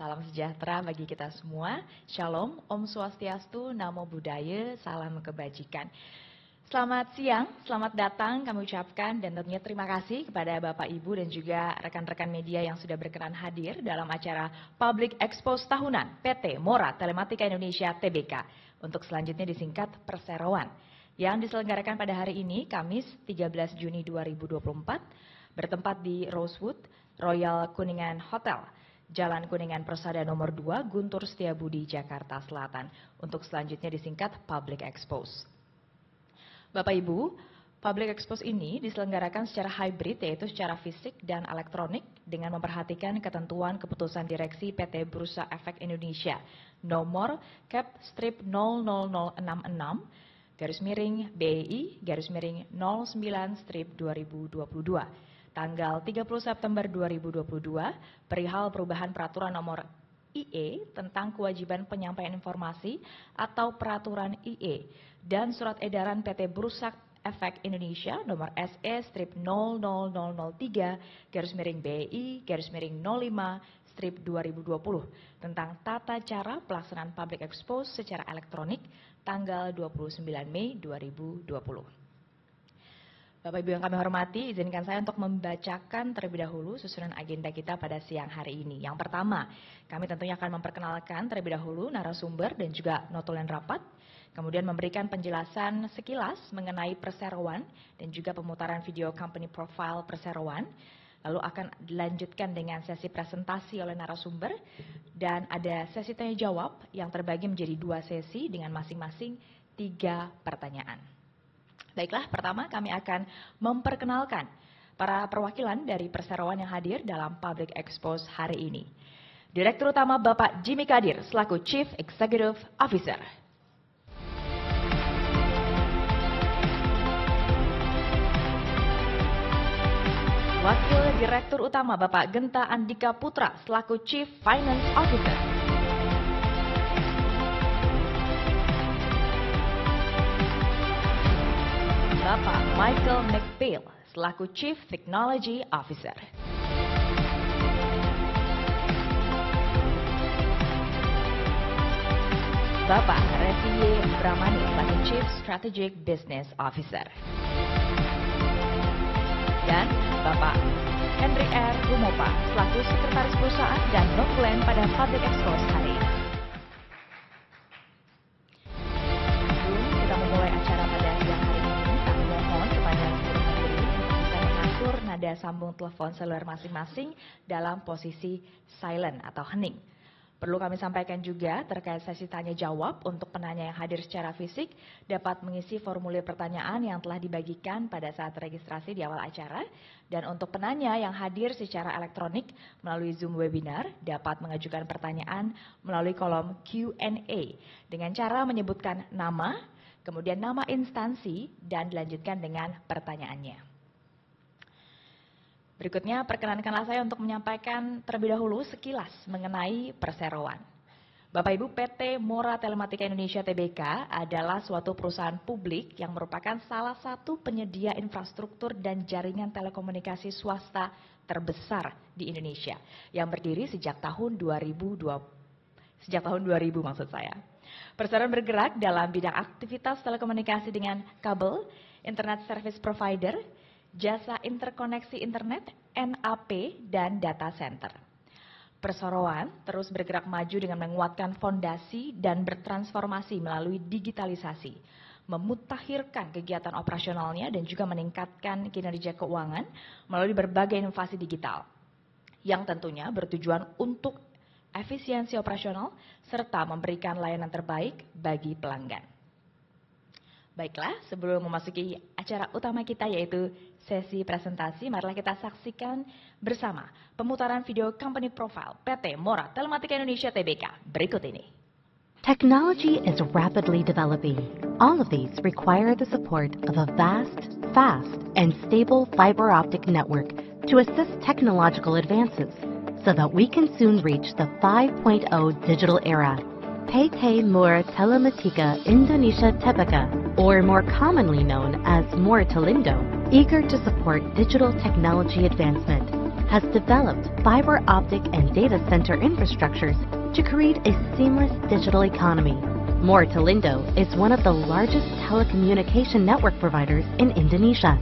Salam sejahtera bagi kita semua. Shalom, Om Swastiastu, Namo Buddhaya, salam kebajikan. Selamat siang, selamat datang kami ucapkan dan tentunya terima kasih kepada Bapak Ibu dan juga rekan-rekan media yang sudah berkenan hadir dalam acara Public Expose Tahunan PT Mora Telematika Indonesia Tbk untuk selanjutnya disingkat Perseroan yang diselenggarakan pada hari ini Kamis 13 Juni 2024 bertempat di Rosewood Royal Kuningan Hotel Jalan Kuningan Persada nomor 2 Guntur Setiabudi Jakarta Selatan untuk selanjutnya disingkat Public Expose. Bapak Ibu, Public Expose ini diselenggarakan secara hybrid yaitu secara fisik dan elektronik dengan memperhatikan ketentuan keputusan direksi PT Bursa Efek Indonesia nomor Cap Strip 00066 BEI 09 strip 2022 tanggal 30 September 2022 perihal perubahan peraturan nomor IE tentang kewajiban penyampaian informasi atau peraturan IE dan surat edaran PT Bursa Efek Indonesia nomor SE strip 00003 BEI 05 strip 2020 tentang tata cara pelaksanaan public expose secara elektronik tanggal 29 Mei 2020. Bapak Ibu yang kami hormati, izinkan saya untuk membacakan terlebih dahulu susunan agenda kita pada siang hari ini. Yang pertama, kami tentunya akan memperkenalkan terlebih dahulu narasumber dan juga notulen rapat, kemudian memberikan penjelasan sekilas mengenai Perseroan dan juga pemutaran video company profile Perseroan, lalu akan dilanjutkan dengan sesi presentasi oleh narasumber, dan ada sesi tanya jawab yang terbagi menjadi 2 sesi dengan masing-masing 3 pertanyaan. Baiklah, pertama kami akan memperkenalkan para perwakilan dari Perseroan yang hadir dalam Public Expose hari ini. Direktur Utama Bapak Jimmy Kadir selaku Chief Executive Officer. Wakil Direktur Utama Bapak Genta Andika Putra selaku Chief Finance Officer. Bapak Michael McPhail selaku Chief Technology Officer. Bapak Reviye Bramani selaku Chief Strategic Business Officer. Dan Bapak Henry R. Rumopa selaku Sekretaris Perusahaan dan non-plan pada Public Expose hari ini. Sebelum kita memulai acara pada siang hari ini, kami mohon kepada seluruh hadirin untuk bisa mengatur nada sambung telepon seluler masing-masing dalam posisi silent atau hening. Perlu kami sampaikan juga terkait sesi tanya jawab untuk penanya yang hadir secara fisik dapat mengisi formulir pertanyaan yang telah dibagikan pada saat registrasi di awal acara, dan untuk penanya yang hadir secara elektronik melalui Zoom webinar dapat mengajukan pertanyaan melalui kolom Q&A dengan cara menyebutkan nama, kemudian nama instansi dan dilanjutkan dengan pertanyaannya. Berikutnya, perkenankanlah saya untuk menyampaikan terlebih dahulu sekilas mengenai Perseroan. Bapak Ibu, PT Mora Telematika Indonesia Tbk adalah suatu perusahaan publik yang merupakan salah satu penyedia infrastruktur dan jaringan telekomunikasi swasta terbesar di Indonesia yang berdiri sejak tahun 2000 maksud saya. Perseroan bergerak dalam bidang aktivitas telekomunikasi dengan kabel, internet service provider, jasa interkoneksi internet, NAP, dan data center. Perseroan terus bergerak maju dengan menguatkan fondasi dan bertransformasi melalui digitalisasi, memutakhirkan kegiatan operasionalnya dan juga meningkatkan kinerja keuangan melalui berbagai inovasi digital yang tentunya bertujuan untuk efisiensi operasional serta memberikan layanan terbaik bagi pelanggan. Baiklah, sebelum memasuki acara utama kita yaitu sesi presentasi, marilah kita saksikan bersama pemutaran video company profile PT Mora Telematika Indonesia Tbk berikut ini. Technology is rapidly developing. All of these require the support of a vast, fast, and stable fiber optic network to assist technological advances so that we can soon reach the 5.0 digital era. PT Mora Telematika Indonesia Tbk, or more commonly known as Mora Telindo, eager to support digital technology advancement, has developed fiber optic and data center infrastructures to create a seamless digital economy. Mortelindo is one of the largest telecommunication network providers in Indonesia.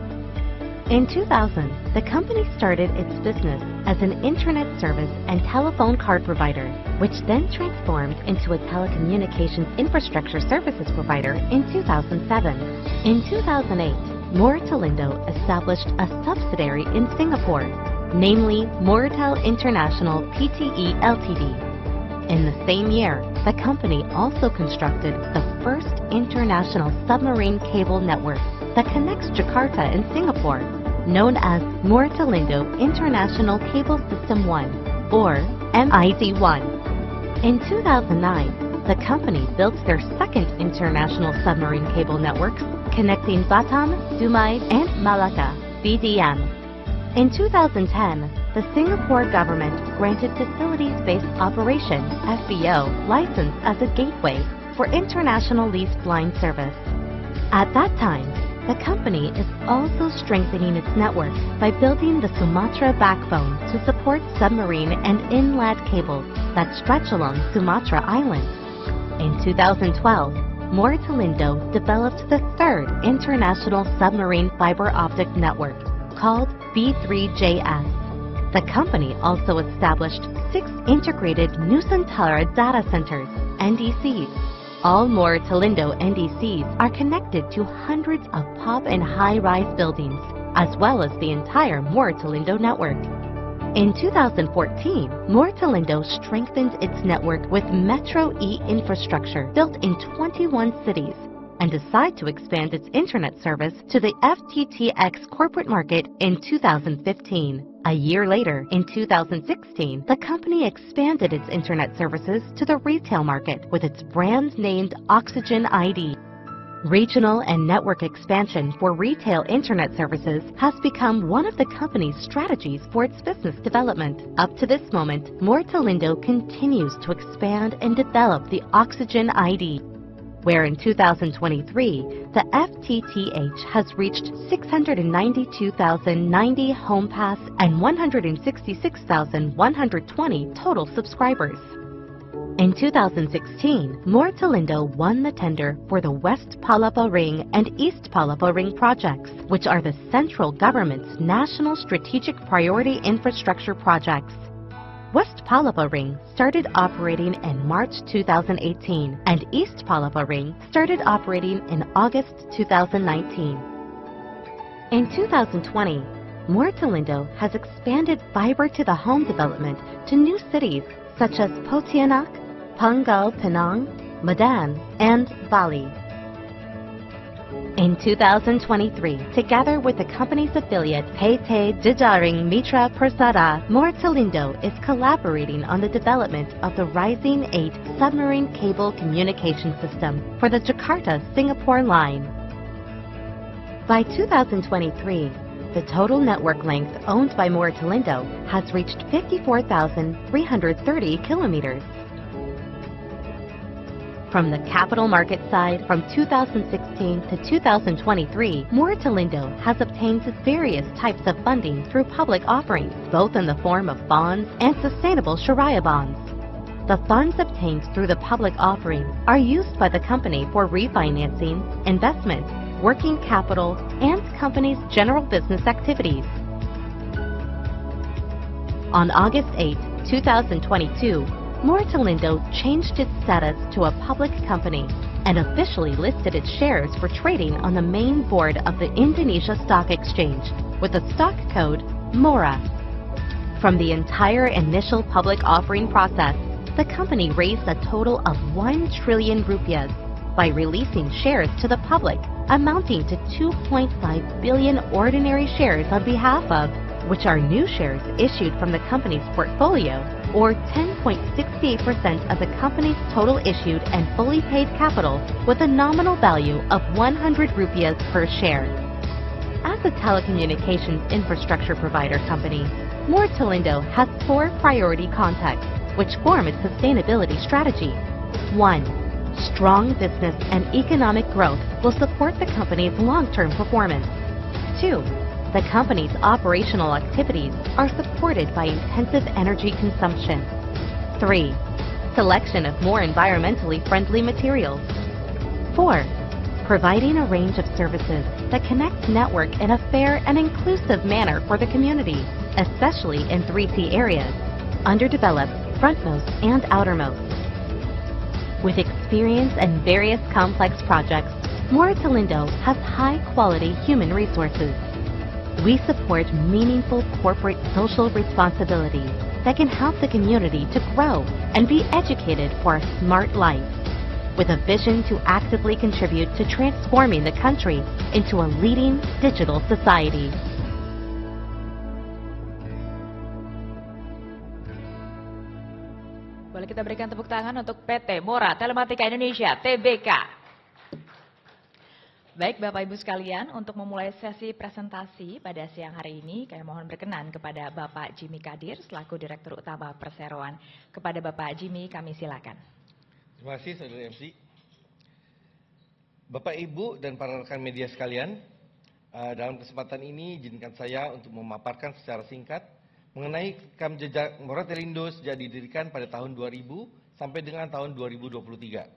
In 2000, the company started its business as an internet service and telephone card provider, which then transformed into a telecommunications infrastructure services provider in 2007. In 2008, Mortelindo established a subsidiary in Singapore, namely Moretel International Pte Ltd. In the same year, the company also constructed the first international submarine cable network that connects Jakarta and Singapore, known as Mortelindo International Cable System 1, or MIC-1. In 2009, the company built their second international submarine cable networks, connecting Batam, Dumai, and Malacca, BDM. In 2010, the Singapore government granted Facilities-Based Operation (FBO) license as a gateway for international leased line service. At that time, the company is also strengthening its network by building the Sumatra backbone to support submarine and inland cables that stretch along Sumatra Island. In 2012, Mortelindo developed the third international submarine fiber optic network, called B3JS. The company also established 6 integrated Nusantara data centers, NDCs. All Mortelindo NDCs are connected to hundreds of pop and high-rise buildings, as well as the entire Mortelindo network. In 2014, Mortelindo strengthened its network with Metro E infrastructure built in 21 cities and decided to expand its internet service to the FTTX corporate market in 2015. A year later, in 2016, the company expanded its internet services to the retail market with its brand named Oxygen ID. Regional and network expansion for retail internet services has become one of the company's strategies for its business development. Up to this moment, Mortelindo continues to expand and develop the Oxygen ID, where in 2023, the FTTH has reached 692,090 home pass and 166,120 total subscribers. In 2016, Mortelindo won the tender for the West Palapa Ring and East Palapa Ring projects, which are the central government's national strategic priority infrastructure projects. West Palapa Ring started operating in March 2018, and East Palapa Ring started operating in August 2019. In 2020, Mortelindo has expanded fiber to the home development to new cities such as Pontianak, Pangkal Pinang, Medan, and Bali. In 2023, together with the company's affiliate PT Jejaring Mitra Persada, Mortelindo is collaborating on the development of the Rising 8 submarine cable communication system for the Jakarta-Singapore line. By 2023, the total network length owned by Mortelindo has reached 54,330 kilometers. From the capital market side, from 2016 to 2023, Mortelindo has obtained various types of funding through public offerings, both in the form of bonds and sustainable Sharia bonds. The funds obtained through the public offering are used by the company for refinancing, investment, working capital, and company's general business activities. On August 8, 2022, Mortelindo changed its status to a public company and officially listed its shares for trading on the main board of the Indonesia Stock Exchange with the stock code MORA. From the entire initial public offering process, the company raised a total of 1 trillion rupiahs by releasing shares to the public amounting to 2.5 billion ordinary shares on behalf of, which are new shares issued from the company's portfolio, or 10.68% of the company's total issued and fully paid capital, with a nominal value of 100 rupiahs per share. As a telecommunications infrastructure provider company, Mortelindo has 4 priority contexts which form its sustainability strategy. 1. Strong business and economic growth will support the company's long-term performance. 2. the company's operational activities are supported by intensive energy consumption. 3. Selection of more environmentally friendly materials. 4. Providing a range of services that connect network in a fair and inclusive manner for the community, especially in 3T areas, underdeveloped, frontmost, and outermost. With experience in various complex projects, Moratelindo has high-quality human resources. We support meaningful corporate social responsibility that can help the community to grow and be educated for a smart life, with a vision to actively contribute to transforming the country into a leading digital society. Boleh kita berikan tepuk tangan untuk PT Mora Telematika Indonesia, TBK. Baik Bapak Ibu sekalian, untuk memulai sesi presentasi pada siang hari ini, kami mohon berkenan kepada Bapak Jimmy Kadir selaku Direktur Utama Perseroan. Kepada Bapak Jimmy kami silakan. Terima kasih Saudara MC. Bapak Ibu dan para rekan media sekalian, dalam kesempatan ini izinkan saya untuk memaparkan secara singkat mengenai rekam jejak Moratelindo sejak didirikan pada tahun 2000 sampai dengan tahun 2023.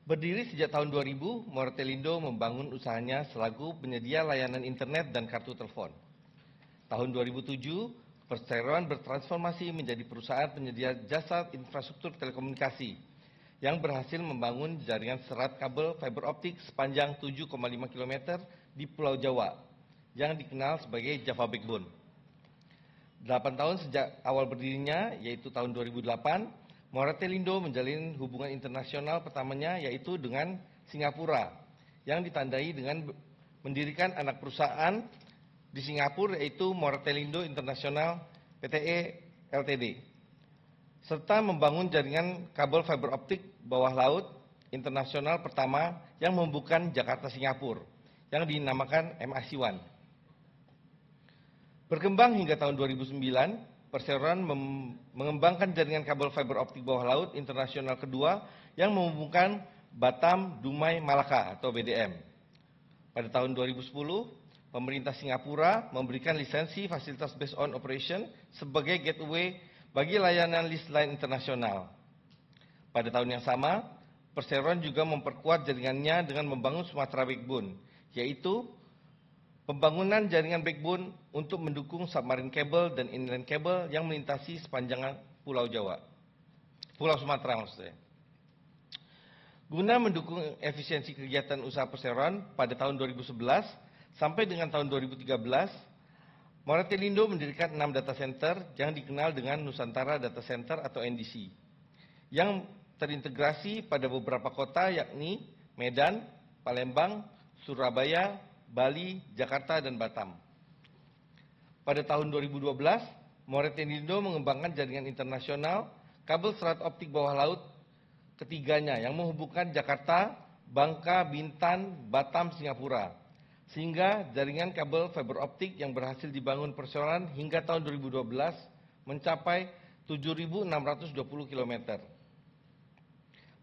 Berdiri sejak tahun 2000, Moratelindo membangun usahanya selaku penyedia layanan internet dan kartu telepon. Tahun 2007, Perseroan bertransformasi menjadi perusahaan penyedia jasa infrastruktur telekomunikasi yang berhasil membangun jaringan serat kabel fiber optik sepanjang 7,5 km di Pulau Jawa yang dikenal sebagai Java Backbone. 8 tahun sejak awal berdirinya, yaitu tahun 2008, Moratelindo menjalin hubungan internasional pertamanya yaitu dengan Singapura yang ditandai dengan mendirikan anak perusahaan di Singapura yaitu Moratelindo International Pte Ltd. Serta membangun jaringan kabel fiber optik bawah laut internasional pertama yang menghubungkan Jakarta Singapura yang dinamakan MIC1. Berkembang hingga tahun 2009, Perseroan mengembangkan jaringan kabel fiber optik bawah laut internasional kedua yang menghubungkan Batam, Dumai, Malaka atau BDM. Pada tahun 2010, pemerintah Singapura memberikan lisensi fasilitas based on operation sebagai gateway bagi layanan list line internasional. Pada tahun yang sama, Perseroan juga memperkuat jaringannya dengan membangun Sumatera Backbone, yaitu pembangunan jaringan backbone untuk mendukung submarine cable dan inland cable yang melintasi sepanjang Pulau Jawa, Pulau Sumatera maksudnya. Guna mendukung efisiensi kegiatan usaha Perseroan pada tahun 2011 sampai dengan tahun 2013, Moratelindo mendirikan 6 data center yang dikenal dengan Nusantara Data Center atau NDC, yang terintegrasi pada beberapa kota yakni Medan, Palembang, Surabaya, Bali, Jakarta, dan Batam. Pada tahun 2012, Moratelindo mengembangkan jaringan internasional kabel serat optik bawah laut ketiganya yang menghubungkan Jakarta, Bangka, Bintan, Batam, Singapura. Sehingga jaringan kabel fiber optik yang berhasil dibangun Perseroan hingga tahun 2012 mencapai 7.620 km.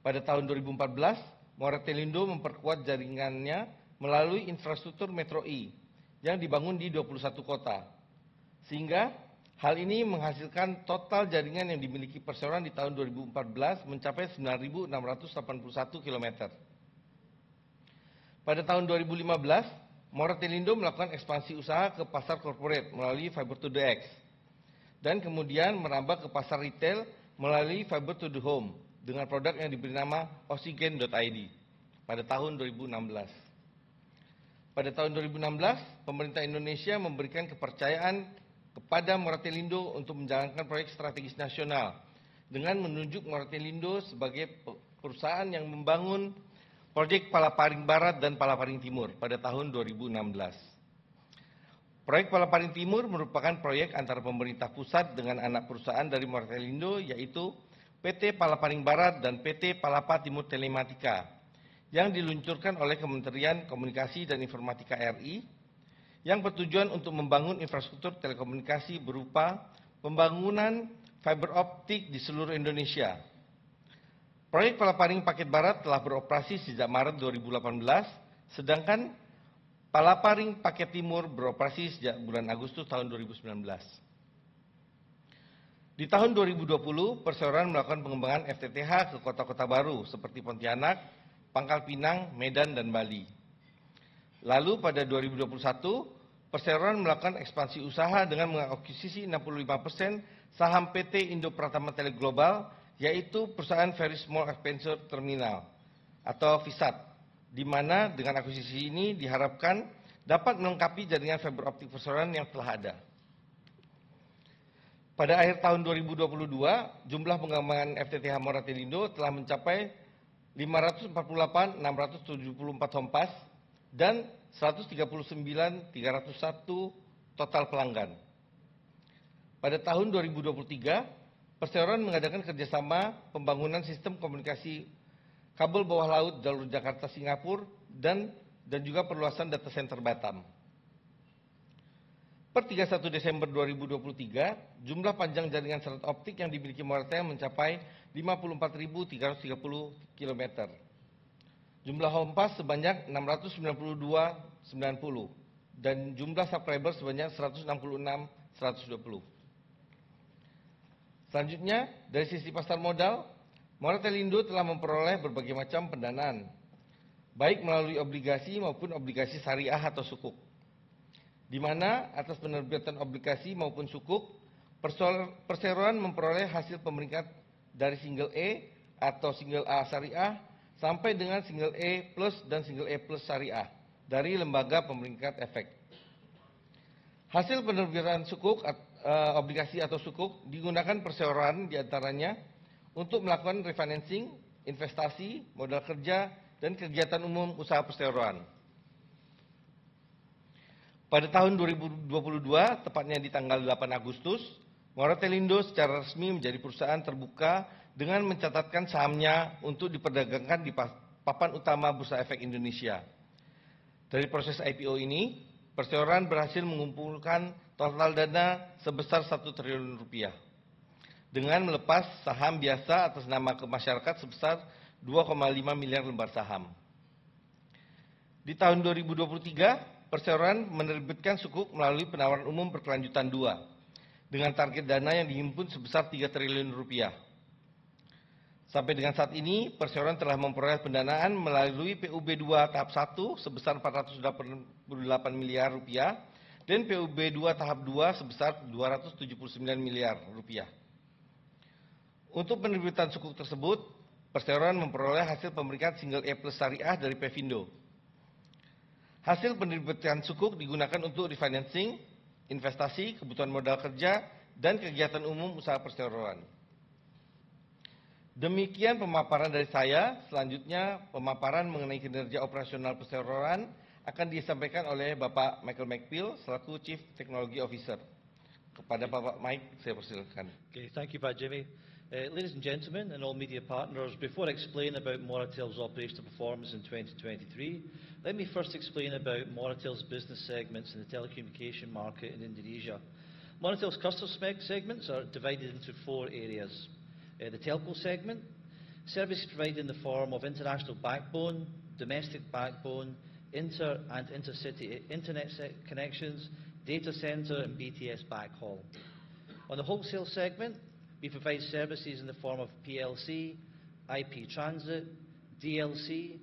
Pada tahun 2014, Moratelindo memperkuat jaringannya melalui infrastruktur Metro E yang dibangun di 21 kota. Sehingga hal ini menghasilkan total jaringan yang dimiliki Perseroan di tahun 2014 mencapai 9.681 km. Pada tahun 2015, Moratelindo melakukan ekspansi usaha ke pasar corporate melalui Fiber to the X dan kemudian merambah ke pasar retail melalui Fiber to the Home dengan produk yang diberi nama Oxygen.id pada tahun 2016. Pada tahun 2016, pemerintah Indonesia memberikan kepercayaan kepada Moratelindo untuk menjalankan proyek strategis nasional dengan menunjuk Moratelindo sebagai perusahaan yang membangun proyek Palaparing Barat dan Palaparing Timur pada tahun 2016. Proyek Palaparing Timur merupakan proyek antara pemerintah pusat dengan anak perusahaan dari Moratelindo yaitu PT Palaparing Barat dan PT Palapa Timur Telematika yang diluncurkan oleh Kementerian Komunikasi dan Informatika RI yang bertujuan untuk membangun infrastruktur telekomunikasi berupa pembangunan fiber optik di seluruh Indonesia. Proyek Palaparing Paket Barat telah beroperasi sejak Maret 2018, sedangkan Palaparing Paket Timur beroperasi sejak bulan Agustus tahun 2019. Di tahun 2020, perseroan melakukan pengembangan FTTH ke kota-kota baru seperti Pontianak, Pangkal Pinang, Medan, dan Bali. Lalu pada 2021, perseroan melakukan ekspansi usaha dengan mengakuisisi 65% saham PT Indo Pratama Tele Global, yaitu perusahaan Very Small Expansion Terminal atau VSAT, di mana dengan akuisisi ini diharapkan dapat melengkapi jaringan fiber optik perseroan yang telah ada. Pada akhir tahun 2022, jumlah pengembangan FTTH Moratelindo telah mencapai 548.674 home pass dan 139.301 total pelanggan. Pada tahun 2023, perseroan mengadakan kerjasama pembangunan sistem komunikasi kabel bawah laut jalur Jakarta-Singapura dan juga perluasan data center Batam. Per 31 Desember 2023, jumlah panjang jaringan serat optik yang dimiliki Moratel mencapai 54.330 km. Jumlah home pass sebanyak 692.90 dan jumlah subscriber sebanyak 166.120. Selanjutnya, dari sisi pasar modal, Moratelindo telah memperoleh berbagai macam pendanaan, baik melalui obligasi maupun obligasi syariah atau sukuk, di mana atas penerbitan obligasi maupun sukuk, perseroan memperoleh hasil pemeringkat dari single E atau single A syariah sampai dengan single E plus dan single E plus syariah dari lembaga pemeringkat efek. Hasil penerbitan sukuk, obligasi atau sukuk digunakan perseroan diantaranya untuk melakukan refinancing, investasi, modal kerja, dan kegiatan umum usaha perseroan. Pada tahun 2022, tepatnya di tanggal 8 Agustus, Moratelindo secara resmi menjadi perusahaan terbuka dengan mencatatkan sahamnya untuk diperdagangkan di papan utama Bursa Efek Indonesia. Dari proses IPO ini, perseroan berhasil mengumpulkan total dana sebesar 1 triliun rupiah dengan melepas saham biasa atas nama ke masyarakat sebesar 2,5 miliar lembar saham. Di tahun 2023, perseroan menerbitkan sukuk melalui penawaran umum berkelanjutan 2 dengan target dana yang dihimpun sebesar 3 triliun rupiah. Sampai dengan saat ini, perseroan telah memperoleh pendanaan melalui PUB 2 tahap 1 sebesar 488 miliar rupiah dan PUB 2 tahap 2 sebesar 279 miliar rupiah. Untuk penerbitan sukuk tersebut, perseroan memperoleh hasil pemeringkat single E plus syariah dari Pevindo. Hasil penerbitan sukuk digunakan untuk refinancing, investasi, kebutuhan modal kerja, dan kegiatan umum usaha perseroan. Demikian pemaparan dari saya. Selanjutnya, pemaparan mengenai kinerja operasional perseroan akan disampaikan oleh Bapak Michael McPeel selaku Chief Technology Officer. Kepada Bapak Mike, saya persilakan. Okay, thank you, Pak Jimmy. Ladies and gentlemen and all media partners, before I explain about Moratel's operational performance in 2023, let me first explain about Moratel's business segments in the telecommunication market in Indonesia. Moratel's customer segments are divided into 4 areas. The telco segment, services provided in the form of international backbone, domestic backbone, inter and intercity internet connections, data center and BTS backhaul. On the wholesale segment, we provide services in the form of PLC, IP transit, DLC,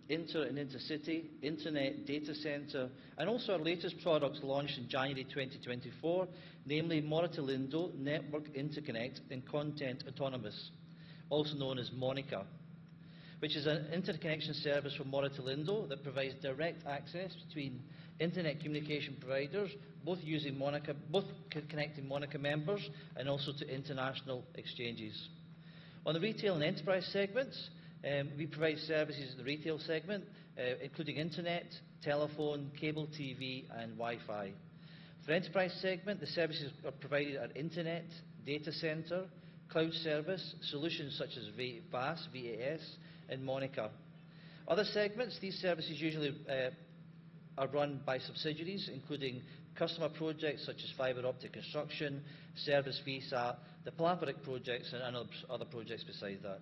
inter and intercity, internet, data center, and also our latest products launched in January 2024, namely Moratelindo Network Interconnect and Content Autonomous, also known as MONICA, which is an interconnection service for Moratelindo that provides direct access between internet communication providers, both connecting MONICA members and also to international exchanges. On the retail and enterprise segments, we provide services in the retail segment, including internet, telephone, cable TV, and Wi-Fi. For the enterprise segment, the services are provided at internet, data center, cloud service, solutions such as VAS, and MONICA. Other segments, these services usually are run by subsidiaries, including customer projects such as fibre optic construction, service VSAT, the Palaparing projects, and other projects besides that.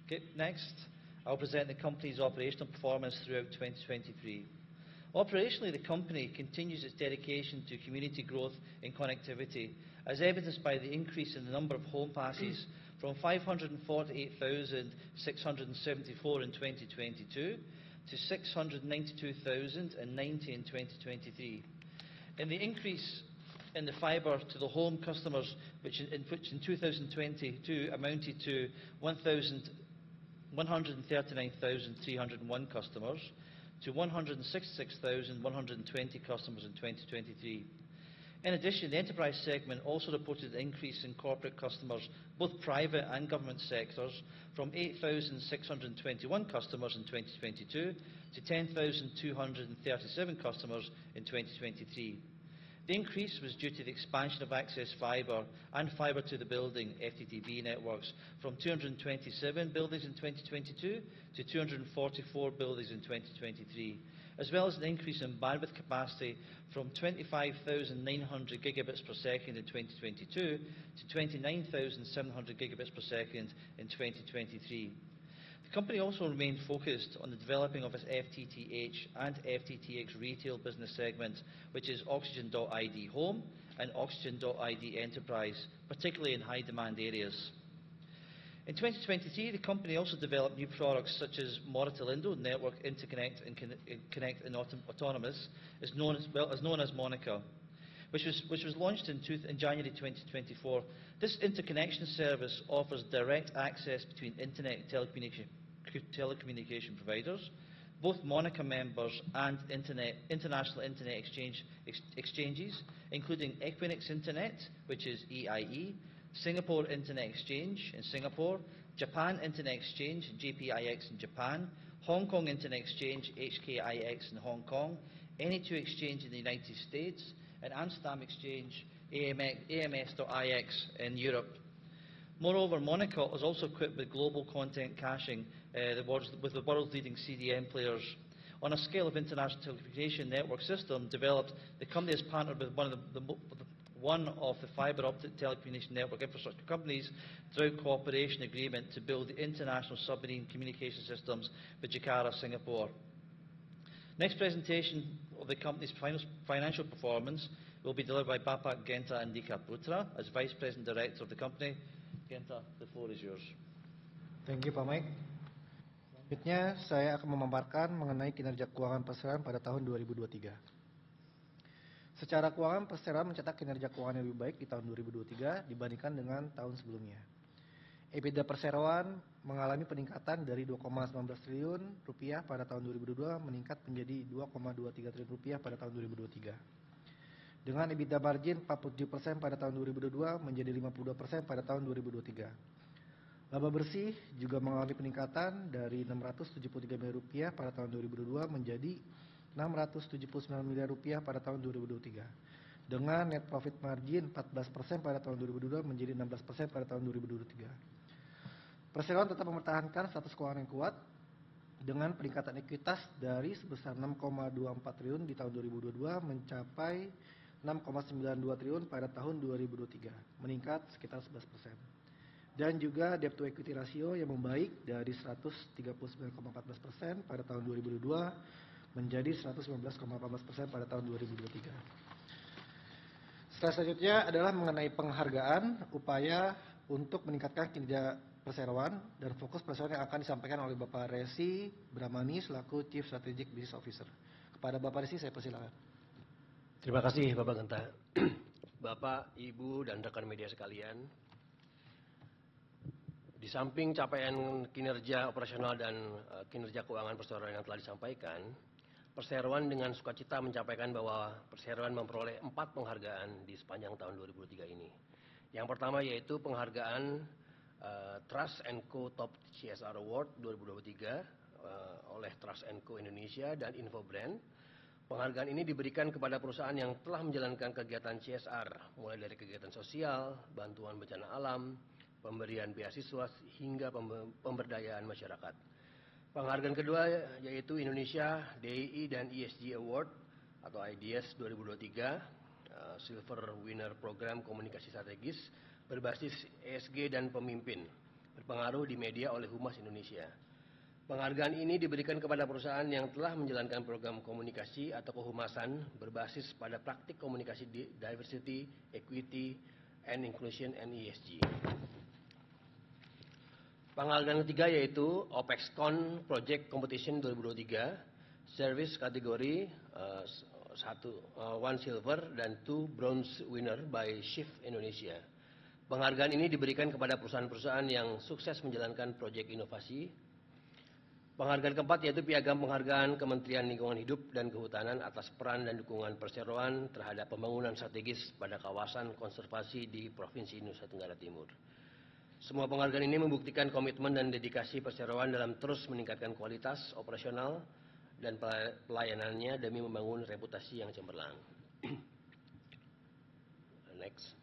Okay, next. I'll present the company's operational performance throughout 2023. Operationally, the company continues its dedication to community growth in connectivity, as evidenced by the increase in the number of home passes from 548,674 in 2022 to 692,090 in 2023. And the increase in the fibre to the home customers, which in 2022 amounted to 139,301 customers, to 166,120 customers in 2023. In addition, the enterprise segment also reported an increase in corporate customers, both private and government sectors, from 8,621 customers in 2022 to 10,237 customers in 2023. The increase was due to the expansion of access fibre and fibre to the building FTTB networks from 227 buildings in 2022 to 244 buildings in 2023, as well as an increase in bandwidth capacity from 25,900 gigabits per second in 2022 to 29,700 gigabits per second in 2023. The company also remained focused on the developing of its FTTH and FTTX retail business segments, which is Oxygen.ID Home and Oxygen.ID Enterprise, particularly in high-demand areas. In 2023, the company also developed new products such as Moratel Indo Network Interconnect and Connect and Autonomous, known as Monica, which was launched in January 2024. This interconnection service offers direct access between internet and telecommunication providers, both Monica members and international internet exchanges, including Equinix Internet, which is EIE, Singapore Internet Exchange in Singapore, Japan Internet Exchange, JPIX in Japan, Hong Kong Internet Exchange, HKIX in Hong Kong, NE2 Exchange in the United States, and Amsterdam Exchange, AMS.IX in Europe. Moreover, Monica is also equipped with global content caching with the world's leading CDN players. On a scale of international telecommunication network system developed, the company has partnered with one of the fibre optic telecommunication network infrastructure companies through cooperation agreement to build the international submarine communication systems with Jakarta, Singapore. Next presentation of the company's financial performance will be delivered by Bapak Genta Andika Putra as Vice President Director of the company. Genta, the floor is yours. Thank you, Pak Mike. Selanjutnya, saya akan memaparkan mengenai kinerja keuangan perseroan pada tahun 2023. Secara keuangan, perseroan mencetak kinerja keuangan yang lebih baik di tahun 2023 dibandingkan dengan tahun sebelumnya. EBITDA perseroan mengalami peningkatan dari 2,19 triliun rupiah pada tahun 2022 meningkat menjadi 2,23 triliun rupiah pada tahun 2023. Dengan EBITDA margin 47% pada tahun 2022 menjadi 52% pada tahun 2023. Laba bersih juga mengalami peningkatan dari 673 miliar rupiah pada tahun 2022 menjadi 679 miliar rupiah pada tahun 2023. Dengan net profit margin 14% pada tahun 2022 menjadi 16% pada tahun 2023. Perseroan tetap mempertahankan status keuangan yang kuat dengan peningkatan ekuitas dari sebesar 6,24 triliun di tahun 2022 mencapai 6,92 triliun pada tahun 2023, meningkat sekitar 11%. Dan juga debt to equity ratio yang membaik dari 139,14% pada tahun 2022 menjadi 119,14% pada tahun 2023. Selanjutnya adalah mengenai penghargaan upaya untuk meningkatkan kinerja perseroan dan fokus perseroan yang akan disampaikan oleh Bapak Resi Bramani selaku Chief Strategic Business Officer. Kepada Bapak Resi saya persilakan. Terima kasih Bapak Genta. Bapak, Ibu, dan rekan media sekalian, di samping capaian kinerja operasional dan kinerja keuangan perseroan yang telah disampaikan, perseroan dengan sukacita menyampaikan bahwa perseroan memperoleh 4 penghargaan di sepanjang tahun 2023 ini. Yang pertama yaitu penghargaan Trust & Co Top CSR Award 2023 oleh Trust & Co Indonesia dan Infobrand. Penghargaan ini diberikan kepada perusahaan yang telah menjalankan kegiatan CSR, mulai dari kegiatan sosial, bantuan bencana alam, pemberian beasiswa, hingga pemberdayaan masyarakat. Penghargaan kedua yaitu Indonesia DEI dan ESG Award atau IDS 2023, Silver Winner Program Komunikasi Strategis berbasis ESG dan pemimpin, berpengaruh di media oleh Humas Indonesia. Penghargaan ini diberikan kepada perusahaan yang telah menjalankan program komunikasi atau kehumasan berbasis pada praktik komunikasi diversity, equity, and inclusion and ESG. Penghargaan ketiga yaitu OPEXCON Project Competition 2023, service kategori 1 silver dan 2 bronze winner by Shift Indonesia. Penghargaan ini diberikan kepada perusahaan-perusahaan yang sukses menjalankan proyek inovasi. Penghargaan keempat yaitu Piagam Penghargaan Kementerian Lingkungan Hidup dan Kehutanan atas peran dan dukungan perseroan terhadap pembangunan strategis pada kawasan konservasi di Provinsi Nusa Tenggara Timur. Semua penghargaan ini membuktikan komitmen dan dedikasi perseroan dalam terus meningkatkan kualitas operasional dan pelayanannya demi membangun reputasi yang cemerlang. Next.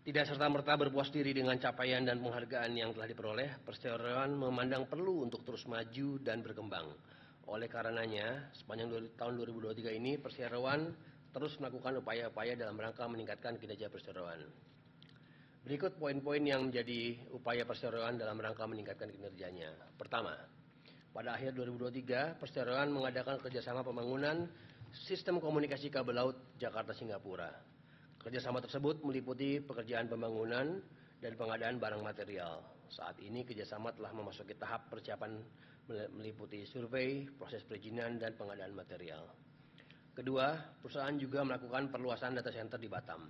Tidak serta-merta berpuas diri dengan capaian dan penghargaan yang telah diperoleh, perseroan memandang perlu untuk terus maju dan berkembang. Oleh karenanya, sepanjang tahun 2023 ini, perseroan terus melakukan upaya-upaya dalam rangka meningkatkan kinerja perseroan. Berikut poin-poin yang menjadi upaya perseroan dalam rangka meningkatkan kinerjanya. Pertama, pada akhir 2023, perseroan mengadakan kerjasama pembangunan sistem komunikasi kabel laut Jakarta-Singapura. Kerjasama tersebut meliputi pekerjaan pembangunan dan pengadaan barang material. Saat ini kerjasama telah memasuki tahap persiapan meliputi survei, proses perizinan, dan pengadaan material. Kedua, perusahaan juga melakukan perluasan data center di Batam.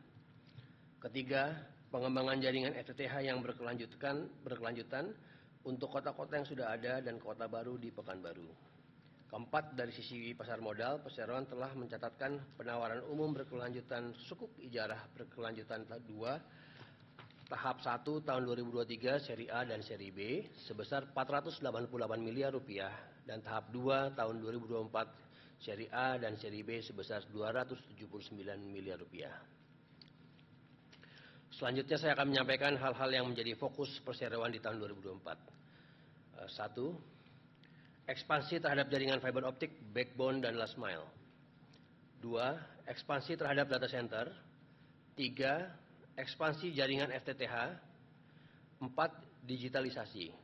Ketiga, pengembangan jaringan FTTH yang berkelanjutan untuk kota-kota yang sudah ada dan kota baru di Pekanbaru. Keempat, dari sisi pasar modal, perseroan telah mencatatkan penawaran umum berkelanjutan sukuk ijarah berkelanjutan 2 tahap 1 tahun 2023 seri A dan seri B sebesar 488 miliar rupiah dan tahap 2 tahun 2024 seri A dan seri B sebesar 279 miliar rupiah. Selanjutnya saya akan menyampaikan hal-hal yang menjadi fokus perseroan di tahun 2024. 1. Ekspansi terhadap jaringan fiber optik, backbone, dan last mile. 2. Ekspansi terhadap data center. 3. Ekspansi jaringan FTTH. 4. Digitalisasi.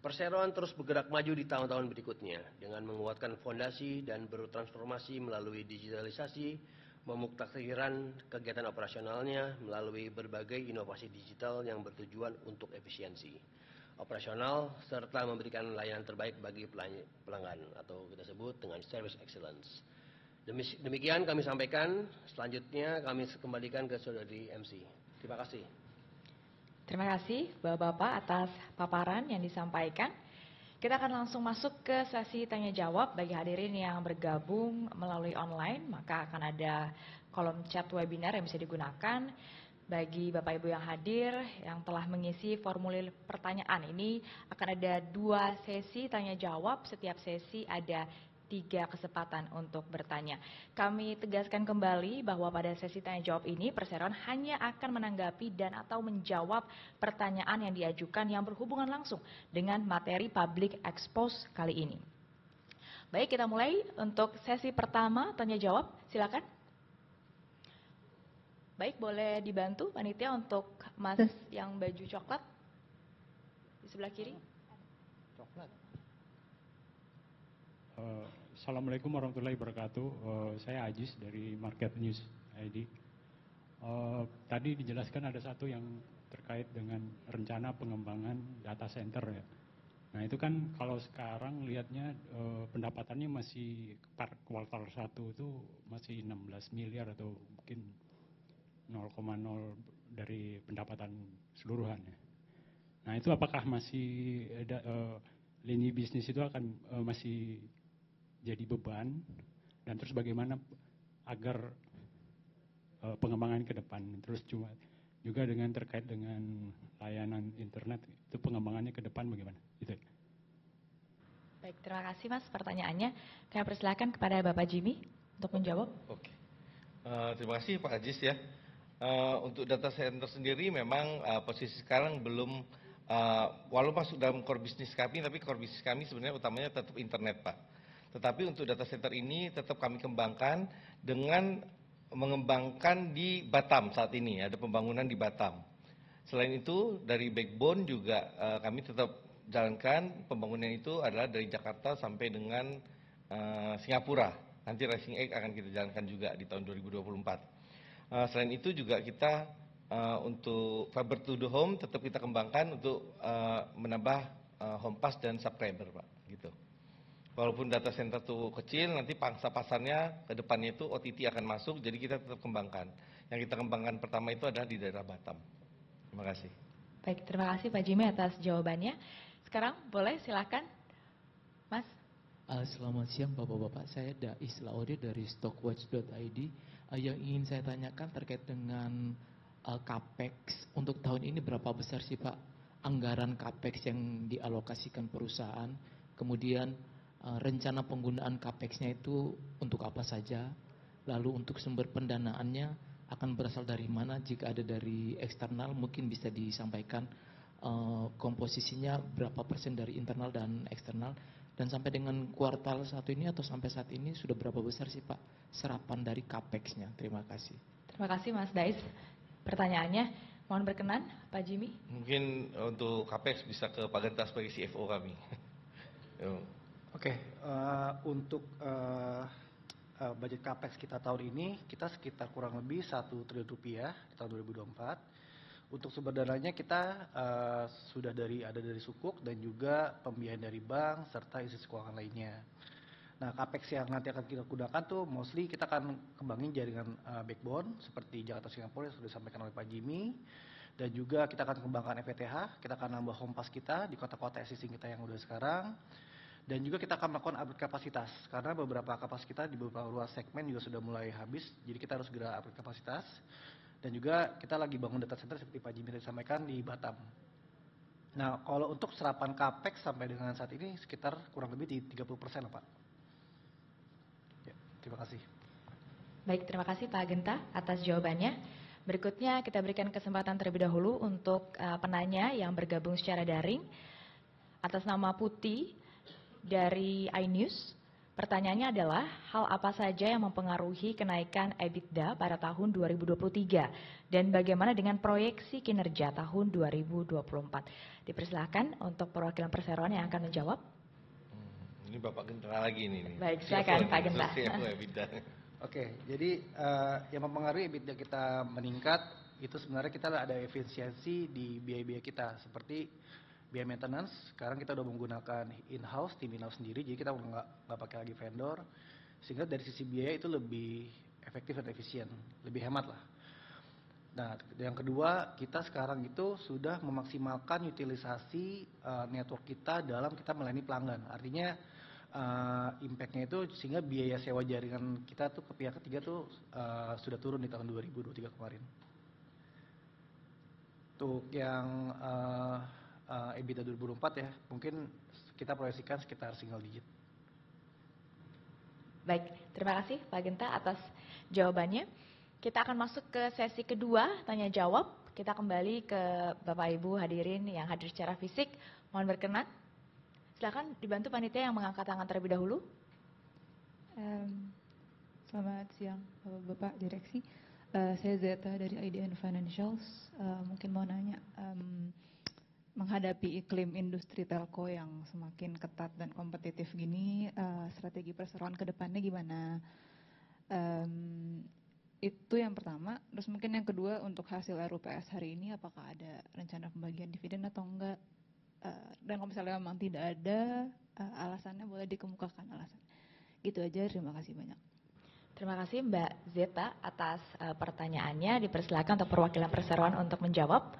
Perseroan terus bergerak maju di tahun-tahun berikutnya dengan menguatkan fondasi dan bertransformasi melalui digitalisasi, memutakhirkan kegiatan operasionalnya melalui berbagai inovasi digital yang bertujuan untuk efisiensi operasional serta memberikan layanan terbaik bagi pelanggan atau kita sebut dengan service excellence. Demikian kami sampaikan. Selanjutnya kami kembalikan ke Saudari MC. Terima kasih. Terima kasih Bapak-Bapak atas paparan yang disampaikan. Kita akan langsung masuk ke sesi tanya jawab bagi hadirin yang bergabung melalui online. Maka akan ada kolom chat webinar yang bisa digunakan. Bagi Bapak Ibu yang hadir yang telah mengisi formulir pertanyaan ini akan ada 2 sesi tanya jawab, setiap sesi ada 3 kesempatan untuk bertanya. Kami tegaskan kembali bahwa pada sesi tanya jawab ini perseroan hanya akan menanggapi dan atau menjawab pertanyaan yang diajukan yang berhubungan langsung dengan materi public expose kali ini. Baik, kita mulai untuk sesi pertama tanya jawab, silakan. Baik, boleh dibantu panitia untuk Mas yang baju coklat di sebelah kiri. Coklat. Assalamualaikum warahmatullahi wabarakatuh. Saya Ajis dari Market News ID. Tadi dijelaskan ada satu yang terkait dengan rencana pengembangan data center ya. Nah itu kan kalau sekarang lihatnya pendapatannya masih kuartal 1 itu masih 16 miliar atau mungkin 0,0 dari pendapatan seluruhan ya. Nah itu apakah masih ada lini bisnis itu akan masih jadi beban dan terus bagaimana agar pengembangan ke depan, terus juga dengan terkait dengan layanan internet itu pengembangannya ke depan bagaimana? Gitu. Baik, terima kasih Mas pertanyaannya. Kami persilakan kepada Bapak Jimmy untuk menjawab. Oke. Terima kasih Pak Ajis ya. Untuk data center sendiri memang posisi sekarang belum, walau masuk dalam core bisnis kami, tapi core bisnis kami sebenarnya utamanya tetap internet Pak. Tetapi untuk data center ini tetap kami kembangkan dengan mengembangkan di Batam saat ini, ada pembangunan di Batam. Selain itu dari backbone juga kami tetap jalankan pembangunan itu adalah dari Jakarta sampai dengan Singapura. Nanti Racing Egg akan kita jalankan juga di tahun 2024. Selain itu juga kita untuk fiber to the home tetap kita kembangkan untuk menambah home pass dan subscriber, Pak. Gitu. Walaupun data center itu kecil, nanti pangsa pasarnya ke depannya itu OTT akan masuk, jadi kita tetap kembangkan. Yang kita kembangkan pertama itu adalah di daerah Batam. Terima kasih. Baik, terima kasih Pak Jimmy atas jawabannya. Sekarang boleh silakan, Mas. Selamat siang Bapak-Bapak, saya Dais Laode dari stockwatch.id. Yang ingin saya tanyakan terkait dengan CAPEX untuk tahun ini berapa besar sih Pak anggaran CAPEX yang dialokasikan perusahaan, kemudian rencana penggunaan CAPEX-nya itu untuk apa saja, lalu untuk sumber pendanaannya akan berasal dari mana, jika ada dari eksternal mungkin bisa disampaikan komposisinya berapa persen dari internal dan eksternal, dan sampai dengan kuartal 1 ini atau sampai saat ini sudah berapa besar sih Pak serapan dari CAPEX-nya. Terima kasih. Terima kasih Mas Dais. Pertanyaannya, mohon berkenan Pak Jimmy. Mungkin untuk CAPEX bisa ke Pak Genta sebagai CFO kami. Oke, untuk budget CAPEX kita tahun ini, kita sekitar kurang lebih 1 triliun rupiah di tahun 2024. Untuk sumber dananya kita sudah ada dari Sukuk dan juga pembiayaan dari bank serta institusi keuangan lainnya. Nah, CAPEX yang nanti akan kita gunakan tuh mostly kita akan kembangin jaringan backbone seperti Jakarta Singapura yang sudah disampaikan oleh Pak Jimmy. Dan juga kita akan kembangkan FTTH, kita akan nambah home pass kita di kota-kota existing kita yang udah sekarang. Dan juga kita akan melakukan upgrade kapasitas, karena beberapa kapasitas kita di beberapa ruas segmen juga sudah mulai habis, jadi kita harus segera upgrade kapasitas. Dan juga kita lagi bangun data center seperti Pak Jimmy tadi sampaikan di Batam. Nah, kalau untuk serapan CAPEX sampai dengan saat ini sekitar kurang lebih di 30% lah Pak. Ya, terima kasih. Baik, terima kasih Pak Genta atas jawabannya. Berikutnya kita berikan kesempatan terlebih dahulu untuk penanya yang bergabung secara daring. Atas nama Putih dari iNews, pertanyaannya adalah hal apa saja yang mempengaruhi kenaikan EBITDA pada tahun 2023 dan bagaimana dengan proyeksi kinerja tahun 2024. Dipersilakan untuk perwakilan perseroan yang akan menjawab. Ini Bapak Genta lagi nih. Baik, silakan Pak Genta. Oke, jadi yang mempengaruhi EBITDA kita meningkat itu sebenarnya kita ada efisiensi di biaya-biaya kita seperti biaya maintenance. Sekarang kita udah menggunakan tim in-house sendiri, jadi kita nggak pakai lagi vendor, sehingga dari sisi biaya itu lebih efektif dan efisien, lebih hemat lah. Nah, yang kedua, kita sekarang itu sudah memaksimalkan utilisasi network kita dalam kita melayani pelanggan. Artinya impact-nya itu sehingga biaya sewa jaringan kita tuh ke pihak ketiga tuh sudah turun di tahun 2023 kemarin. Untuk yang EBITDA 2024 ya, mungkin kita proyeksikan sekitar single digit. Baik, terima kasih Pak Genta atas jawabannya. Kita akan masuk ke sesi kedua, tanya jawab. Kita kembali ke Bapak Ibu hadirin yang hadir secara fisik. Mohon berkenan. Silakan dibantu panitia yang mengangkat tangan terlebih dahulu. Selamat siang Bapak-Bapak Direksi. Saya Zeta dari IDN Financials. Mungkin mau nanya, menghadapi iklim industri telco yang semakin ketat dan kompetitif gini, strategi perseroan ke depannya gimana? Itu yang pertama. Terus mungkin yang kedua, untuk hasil RUPS hari ini apakah ada rencana pembagian dividen atau enggak? Dan kalau misalnya memang tidak ada, alasannya boleh dikemukakan alasan. Gitu aja, terima kasih banyak. Terima kasih Mbak Zeta atas pertanyaannya. Dipersilakan untuk perwakilan perseroan untuk menjawab.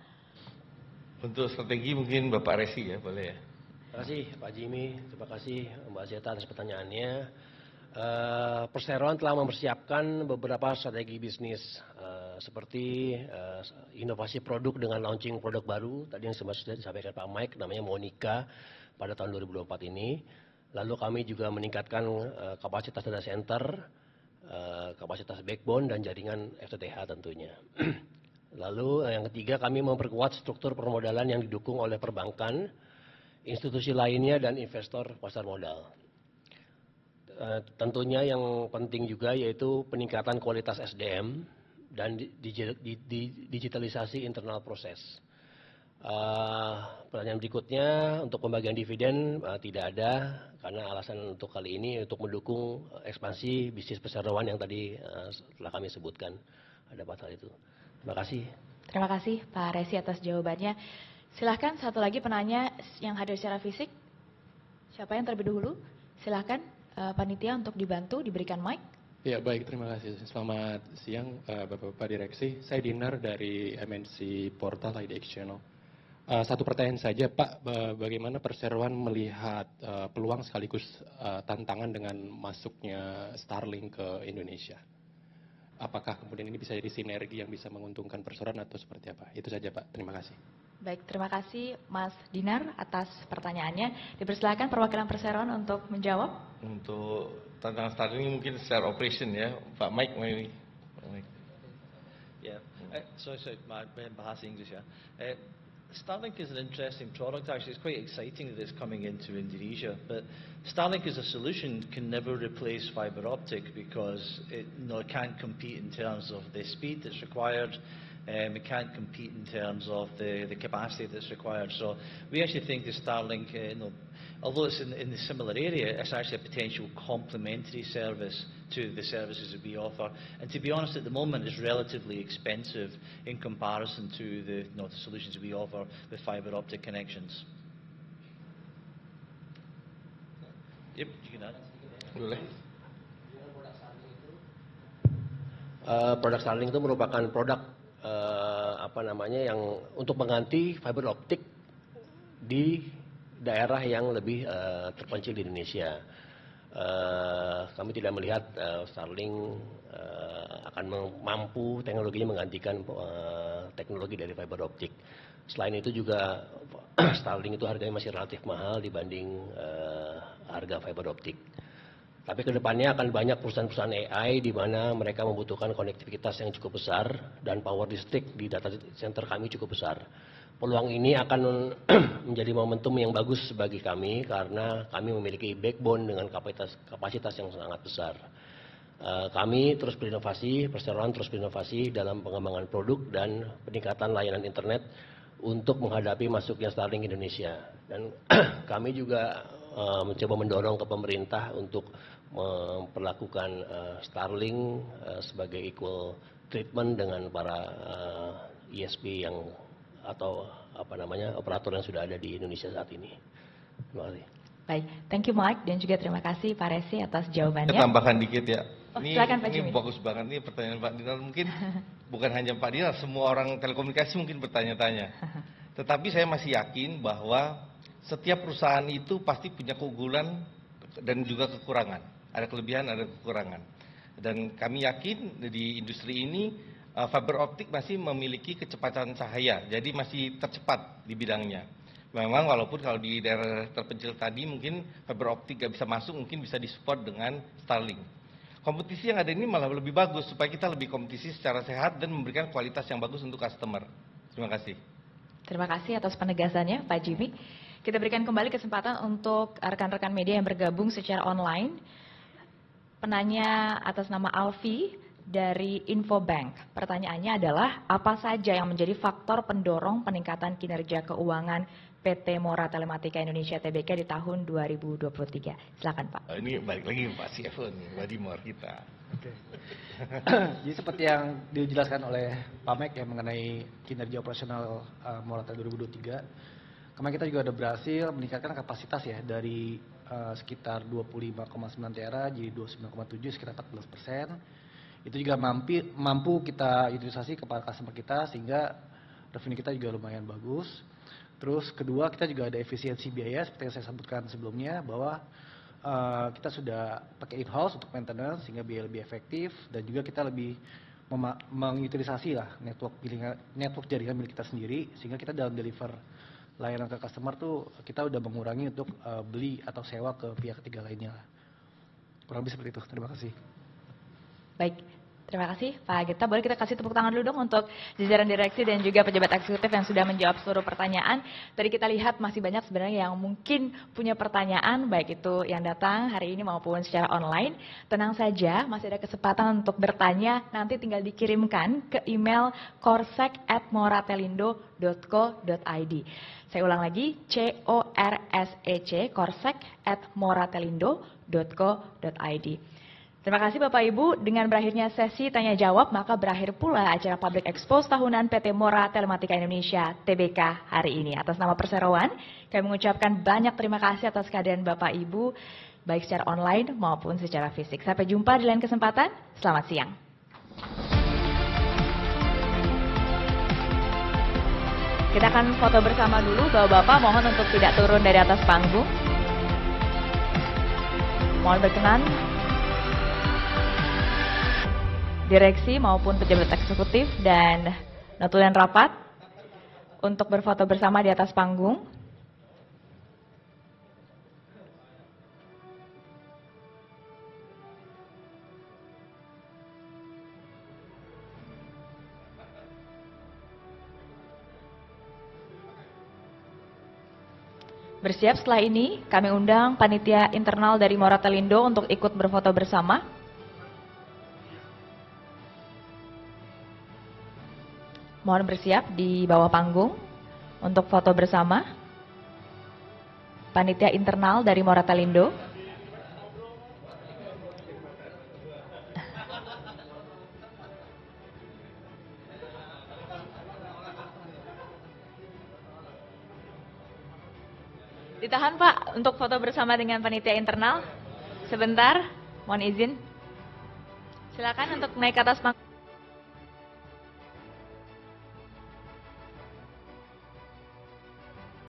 Untuk strategi mungkin Bapak Resi ya, boleh ya. Terima kasih Pak Jimmy, terima kasih Mbak Zeta atas pertanyaannya. Perseroan telah mempersiapkan beberapa strategi bisnis seperti inovasi produk dengan launching produk baru tadi yang sudah disampaikan Pak Mike, namanya Monica pada tahun 2024 ini. Lalu kami juga meningkatkan kapasitas data center, kapasitas backbone dan jaringan FTTH tentunya. Lalu yang ketiga, kami memperkuat struktur permodalan yang didukung oleh perbankan, institusi lainnya dan investor pasar modal. Tentunya yang penting juga yaitu peningkatan kualitas SDM dan digitalisasi internal proses. Pertanyaan berikutnya, untuk pembagian dividen tidak ada, karena alasan untuk kali ini untuk mendukung ekspansi bisnis perseroan yang tadi telah kami sebutkan. Ada 4 hal itu. Terima kasih. Terima kasih Pak Resi atas jawabannya. Silahkan satu lagi penanya yang hadir secara fisik. Siapa yang terlebih dahulu? Silahkan panitia untuk dibantu, diberikan mic. Ya baik, terima kasih. Selamat siang Bapak-Bapak Direksi. Saya Dinar dari MNC Portal IDX Channel. Satu pertanyaan saja Pak, bagaimana perseroan melihat peluang sekaligus tantangan dengan masuknya Starlink ke Indonesia? Apakah kemudian ini bisa jadi sinergi yang bisa menguntungkan perseroan atau seperti apa? Itu saja Pak, terima kasih. Baik, terima kasih Mas Dinar atas pertanyaannya. Dipersilakan perwakilan perseroan untuk menjawab. Untuk tantangan Starlink mungkin secara operation ya, Pak Mike maybe. Yeah, sorry, my bahasa English ya. Starlink is an interesting product. Actually, it's quite exciting that it's coming into Indonesia. But Starlink as a solution can never replace fiber optic because it can't compete in terms of the speed that's required. It can't compete in terms of the capacity that's required. So we actually think the Starlink, although it's in the similar area, it's actually a potential complementary service to the services that we offer. And to be honest, at the moment, it's relatively expensive in comparison to the solutions we offer with fiber optic connections. Yep, you can add. Boleh. Produk Starlink itu merupakan produk yang untuk mengganti fiber optik di daerah yang lebih terpencil di Indonesia. Kami tidak melihat Starlink akan mampu teknologinya menggantikan teknologi dari fiber optik. Selain itu juga Starlink itu harganya masih relatif mahal dibanding harga fiber optik. Tapi kedepannya akan banyak perusahaan-perusahaan AI di mana mereka membutuhkan konektivitas yang cukup besar dan power listrik di data center kami cukup besar. Peluang ini akan menjadi momentum yang bagus bagi kami karena kami memiliki backbone dengan kapasitas yang sangat besar. Kami terus berinovasi, perseroan terus berinovasi dalam pengembangan produk dan peningkatan layanan internet untuk menghadapi masuknya Starlink Indonesia. Dan kami juga mencoba mendorong ke pemerintah untuk memperlakukan Starlink sebagai equal treatment dengan para ISP yang atau operator yang sudah ada di Indonesia saat ini. Terima kasih. Baik, thank you Mike dan juga terima kasih Pak Resi atas jawabannya. Saya tambahkan dikit ya. Silakan Pak ini bagus banget nih pertanyaan Pak Dinar. Mungkin bukan hanya Pak Dinar, semua orang telekomunikasi mungkin bertanya-tanya. Tetapi saya masih yakin bahwa setiap perusahaan itu pasti punya keunggulan dan juga kekurangan. Ada kelebihan, ada kekurangan. Dan kami yakin di industri ini fiber optik masih memiliki kecepatan cahaya, jadi masih tercepat di bidangnya. Memang walaupun kalau di daerah terpencil tadi mungkin fiber optik gak bisa masuk, mungkin bisa disupport dengan Starlink. Kompetisi yang ada ini malah lebih bagus supaya kita lebih kompetisi secara sehat dan memberikan kualitas yang bagus untuk customer. Terima kasih. Terima kasih atas penegasannya Pak Jimmy. Kita berikan kembali kesempatan untuk rekan-rekan media yang bergabung secara online. Penanya atas nama Alfi dari Infobank. Pertanyaannya adalah, apa saja yang menjadi faktor pendorong peningkatan kinerja keuangan PT Mora Telematika Indonesia Tbk di tahun 2023? Silakan Pak. Ini balik lagi Pak CFO nih, Pak Dimor kita. Oke. Jadi seperti yang dijelaskan oleh Pak Mek yang mengenai kinerja operasional Mora Tel 2023, kemarin kita juga ada berhasil meningkatkan kapasitas ya dari sekitar 25,9 tera jadi 29,7 sekitar 14%. Itu juga mampu kita utilisasi kepada customer kita sehingga revenue kita juga lumayan bagus. Terus kedua, kita juga ada efisiensi biaya seperti yang saya sebutkan sebelumnya bahwa kita sudah pakai in-house untuk maintenance sehingga biaya lebih efektif dan juga kita lebih mengutilisasi lah network jaringan milik kita sendiri sehingga kita dalam deliver layanan ke customer tuh kita udah mengurangi untuk beli atau sewa ke pihak ketiga lainnya. Kurang lebih seperti itu. Terima kasih. Baik, Terima kasih Pak Gita. Boleh kita kasih tepuk tangan dulu dong untuk jajaran direksi dan juga pejabat eksekutif yang sudah menjawab seluruh pertanyaan. Tadi kita lihat masih banyak sebenarnya yang mungkin punya pertanyaan, baik itu yang datang hari ini maupun secara online. Tenang saja, masih ada kesempatan untuk bertanya, nanti tinggal dikirimkan ke email korsek@moratelindo.co.id. Saya ulang lagi, CORSEC, korsek@moratelindo.co.id. Terima kasih Bapak Ibu, dengan berakhirnya sesi tanya jawab maka berakhir pula acara Public Expose tahunan PT Mora Telematika Indonesia TBK hari ini. Atas nama perseroan, kami mengucapkan banyak terima kasih atas kehadiran Bapak Ibu baik secara online maupun secara fisik. Sampai jumpa di lain kesempatan, selamat siang. Kita akan foto bersama dulu, Bapak-Bapak mohon untuk tidak turun dari atas panggung. Mohon berkenan direksi maupun pejabat eksekutif dan notulen rapat untuk berfoto bersama di atas panggung. Bersiap, setelah ini kami undang panitia internal dari Moratelindo untuk ikut berfoto bersama. Mohon bersiap di bawah panggung untuk foto bersama panitia internal dari Moratelindo. Ditahan Pak untuk foto bersama dengan panitia internal. Sebentar, mohon izin. Silakan untuk naik ke atas panggung.